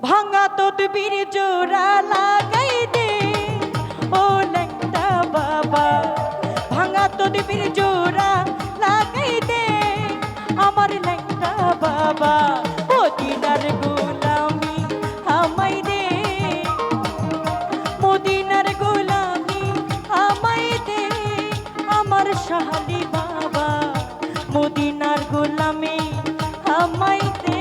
ভাঙা তদবির জোড়া লাগাই দে ও লেংটা বাবা, ভাঙা তদবির জোড়া লাগাই দে আমার লেংটা বাবা। মদিনার গোলামি আমায় দে, মদিনার গোলামি আমায় দে আমার শাহালি বাবা, মদিনার গোলামি আমায় দে।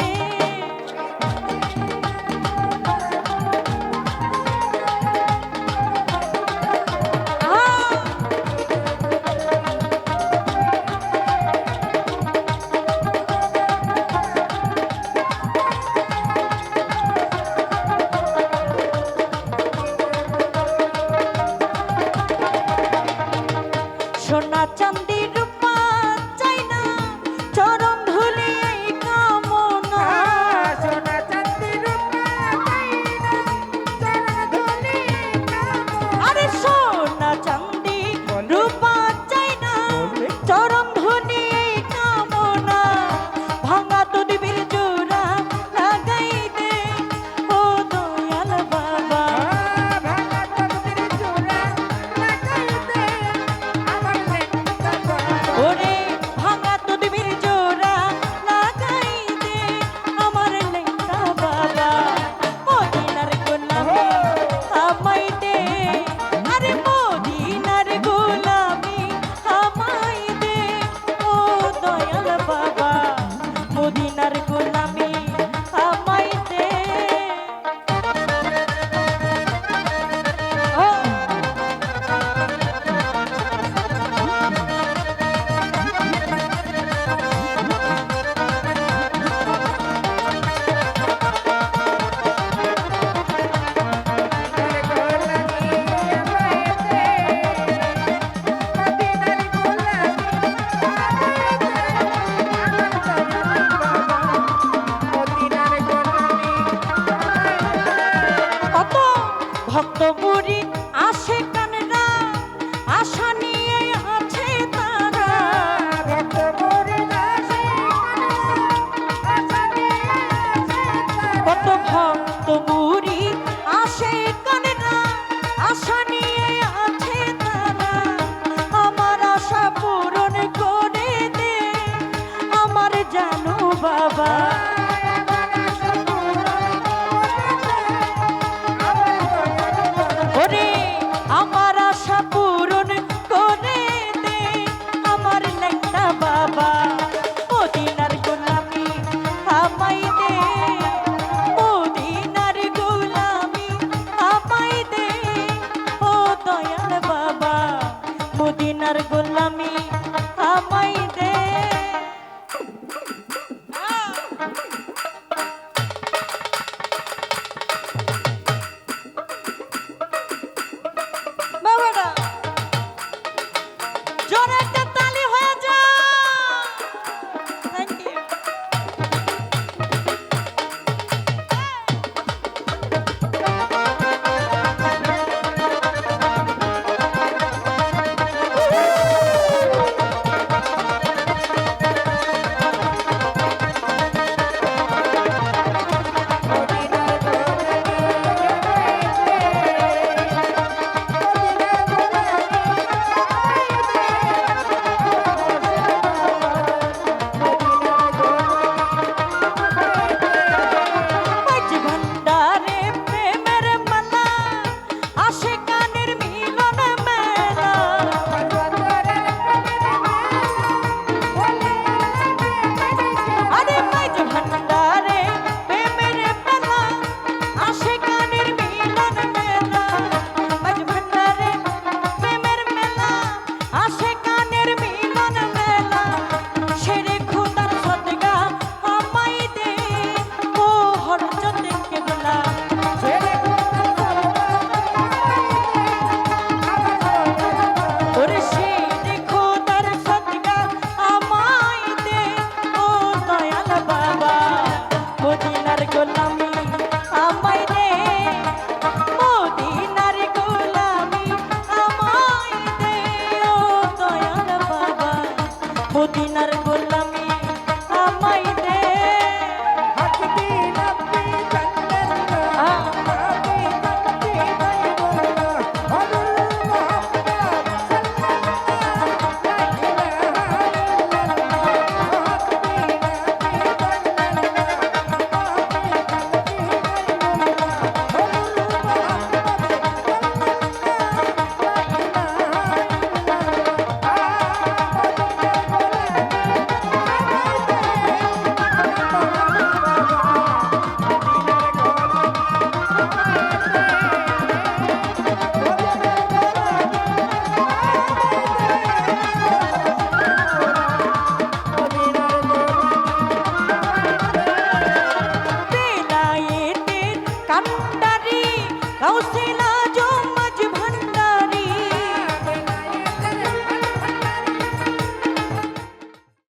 সোনা চাঁদি রূপা চাই না, চরণ ধুলি এই কামনা। সোনা চাঁদি রূপা চাই না, চরণ ধুলি এই কামনা। আরে সোনা চাঁদি রূপা চাই না, চরণ ধুলি এই কামনা। ভাঙা তদবির জোড়া লাগাই দে ও দয়াল বাবা, ভাঙা তদবির জোড়া লাগাই দে আমার লেংটা বাবা। ওরে ভাঙা তদবির জোড়া লাগাই দে আমার লেংটা বাবা। মদিনার গোলামি আমায় দে, আরে মদিনার গোলামি আমায় দে ও দয়াল বাবা, মদিনার গোলামি আমায় দে। ও কত ভক্ত মুড়ি আসে কানরা, আশা নিয়ে আছে তারা। কত ভক্ত